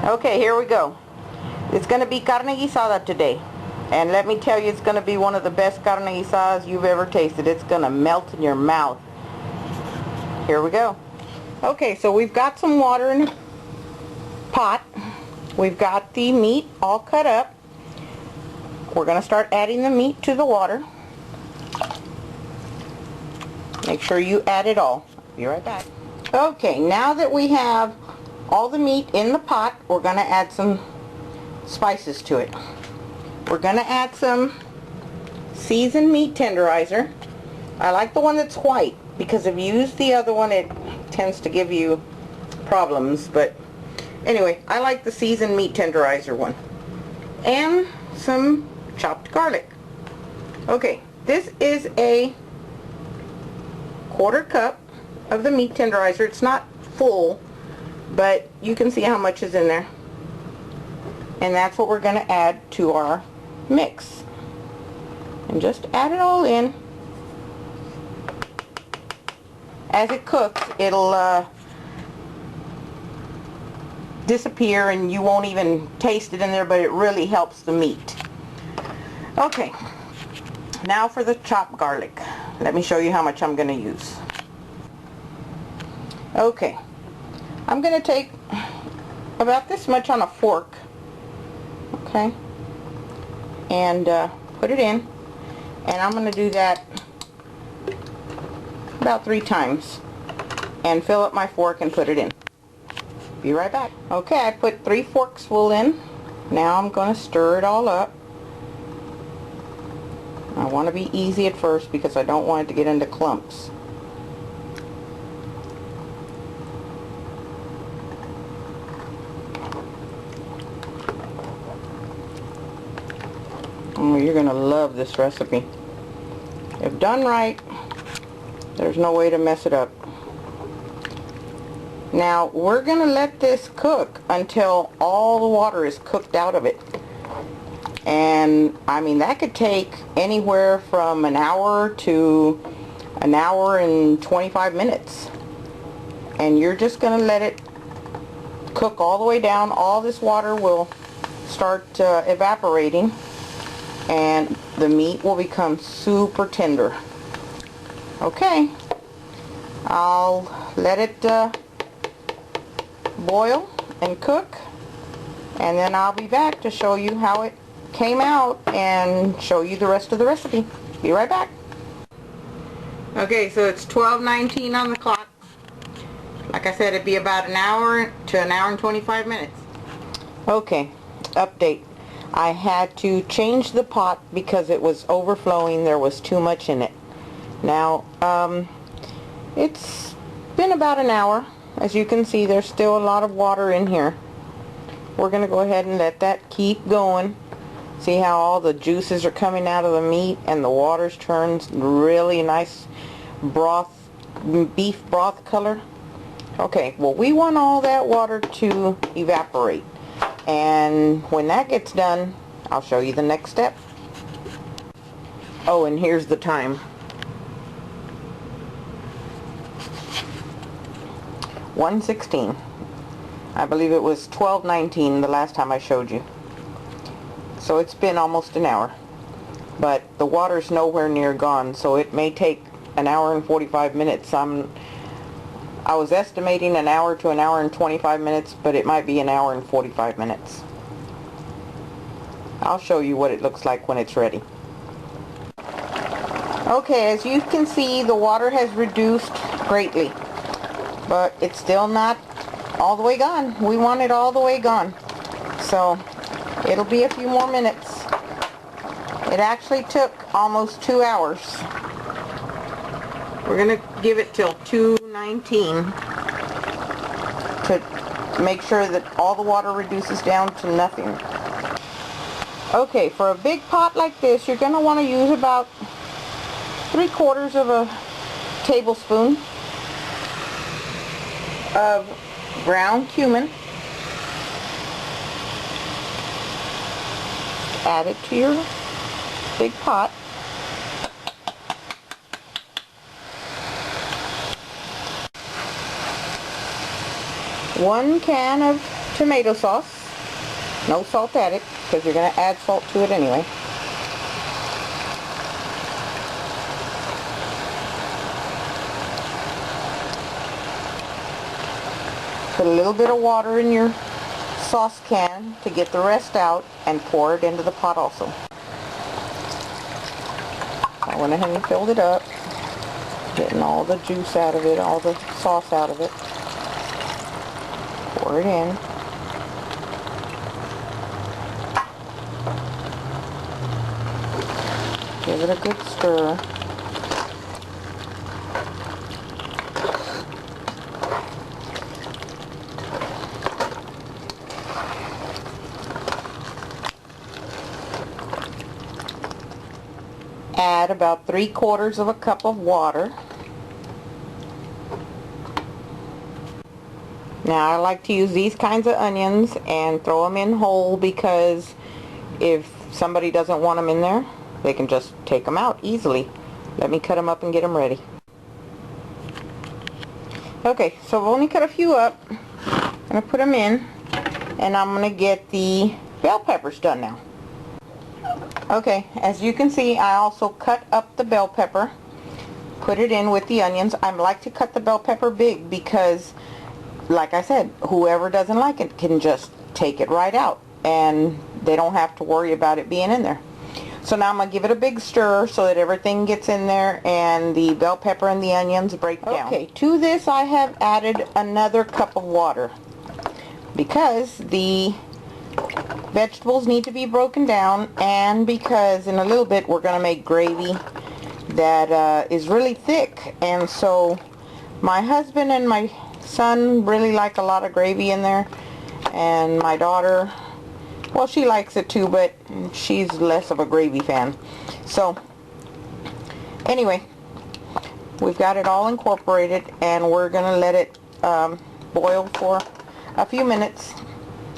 Okay, here we go. It's going to be carne guisada today. And let me tell you, it's going to be one of the best carne guisadas you've ever tasted. It's going to melt in your mouth. Here we go. Okay, so we've got some water in the pot. We've got the meat all cut up. We're going to start adding the meat to the water. Make sure you add it all. Be right back. Okay, now that we have all the meat in the pot, we're going to add some spices to it. We're going to add some seasoned meat tenderizer. I like the one that's white because if you use the other one it tends to give you problems, but anyway, I like the seasoned meat tenderizer one. And some chopped garlic. Okay, this is a 1/4 cup of the meat tenderizer. It's not full, but you can see how much is in there. And that's what we're going to add to our mix. And just add it all in. As it cooks, it'll disappear and you won't even taste it in there, but it really helps the meat. Okay, now for the chopped garlic. Let me show you how much I'm going to use. Okay, I'm going to take about this much on a fork, okay, and put it in, and I'm going to do that about 3 times and fill up my fork and put it in. Be right back. Okay, I put 3 forks full in. Now I'm going to stir it all up. I want to be easy at first because I don't want it to get into clumps. Oh, you're going to love this recipe. If done right, there's no way to mess it up. Now, we're going to let this cook until all the water is cooked out of it. And, I mean, that could take anywhere from an hour to an hour and 25 minutes. And you're just going to let it cook all the way down. All this water will start evaporating, and the meat will become super tender. Okay, I'll let it boil and cook, and then I'll be back to show you how it came out and show you the rest of the recipe. Be right back. Okay, so it's 12:19 on the clock. Like I said, it'd be about an hour to an hour and 25 minutes. Okay, update. I had to change the pot because it was overflowing. There was too much in it. Now, it's been about an hour. As you can see, there's still a lot of water in here. We're going to go ahead and let that keep going. See how all the juices are coming out of the meat and the water's turned really nice broth, beef broth color. Okay, well, we want all that water to evaporate. And when that gets done, I'll show you the next step. Oh, and here's the time. 1:16. I believe it was 12:19 the last time I showed you. So it's been almost an hour. But the water's nowhere near gone, so it may take an hour and 45 minutes. I was estimating an hour to an hour and 25 minutes, but it might be an hour and 45 minutes. I'll show you what it looks like when it's ready. Okay, as you can see, the water has reduced greatly, but it's still not all the way gone. We want it all the way gone. So it'll be a few more minutes. It actually took almost 2 hours. We're going to give it till 2:19 to make sure that all the water reduces down to nothing. Okay, for a big pot like this, you're going to want to use about 3/4 of a tablespoon of ground cumin. Add it to your big pot. One can of tomato sauce. No salt added, because you're going to add salt to it anyway. Put a little bit of water in your sauce can to get the rest out, and pour it into the pot also. I went ahead and filled it up, getting all the juice out of it, all the sauce out of it. Pour it in. Give it a good stir. Add about 3/4 of a cup of water. Now I like to use these kinds of onions and throw them in whole, because if somebody doesn't want them in there, they can just take them out easily. Let me cut them up and get them ready. Okay, so I've only cut a few up. I'm going to put them in, and I'm going to get the bell peppers done now. Okay, as you can see, I also cut up the bell pepper, put it in with the onions. I like to cut the bell pepper big because, like I said, whoever doesn't like it can just take it right out, and they don't have to worry about it being in there. So now I'm going to give it a big stir so that everything gets in there and the bell pepper and the onions break down. Okay, to this I have added another cup of water because the vegetables need to be broken down, and because in a little bit we're going to make gravy that is really thick, and so my husband and my son really like a lot of gravy in there, and my daughter, well, she likes it too, but she's less of a gravy fan. So anyway, we've got it all incorporated, and we're going to let it boil for a few minutes,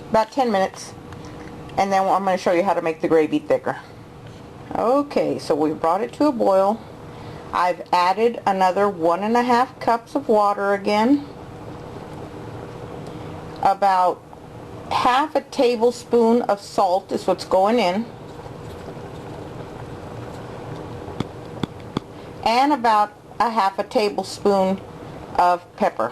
about 10 minutes, and then I'm going to show you how to make the gravy thicker. Okay, so we brought it to a boil. I've added another 1.5 cups of water again. About half a tablespoon of salt is what's going in. And about a half a tablespoon of pepper.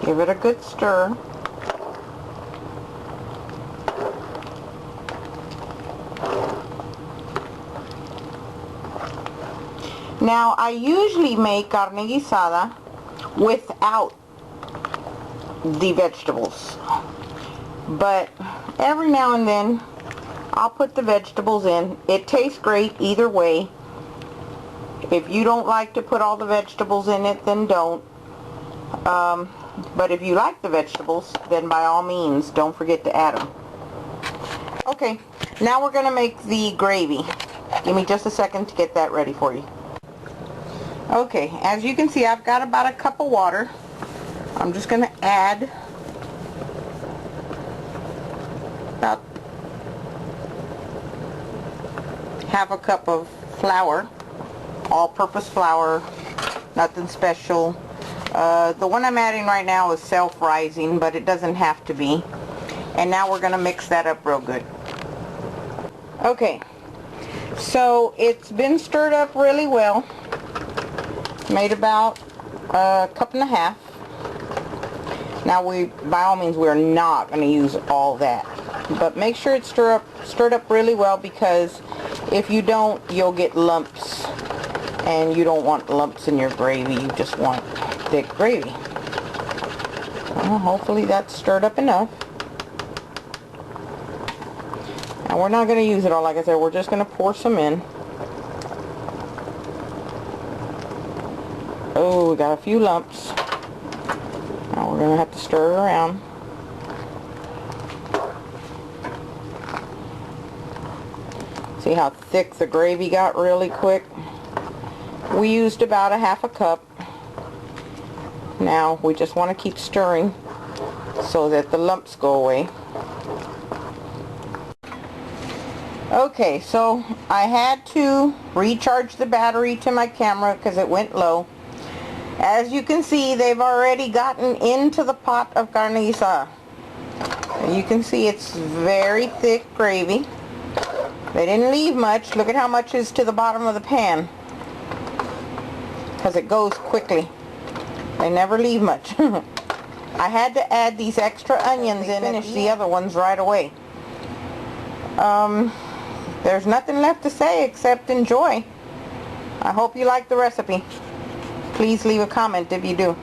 Give it a good stir. Now I usually make carne guisada without the vegetables, but every now and then I'll put the vegetables in. It tastes great either way. If you don't like to put all the vegetables in it, then don't. But if you like the vegetables, then by all means, don't forget to add them. Okay, now we're going to make the gravy. Give me just a second to get that ready for you. Okay, as you can see, I've got about a cup of water. I'm just going to add about half a cup of flour, all-purpose flour, nothing special. The one I'm adding right now is self-rising, but it doesn't have to be. And now we're going to mix that up real good. Okay, so it's been stirred up really well. Made about a cup and a half. Now by all means, we're not going to use all that, but make sure it's stirred up really well, because if you don't, you'll get lumps, and you don't want lumps in your gravy. You just want thick gravy. Well, hopefully that's stirred up enough. Now we're not going to use it all, like I said. We're just going to pour some in. Oh, we got a few lumps. Now we're going to have to stir it around. See how thick the gravy got really quick? We used about a half a cup. Now we just want to keep stirring so that the lumps go away. Okay, so I had to recharge the battery to my camera because it went low. As you can see, they've already gotten into the pot of carne guisada. You can see it's very thick gravy. They didn't leave much. Look at how much is to the bottom of the pan, because it goes quickly. They never leave much. I had to add these extra onions in and finish the other ones right away. There's nothing left to say except enjoy. I hope you like the recipe. Please leave a comment if you do.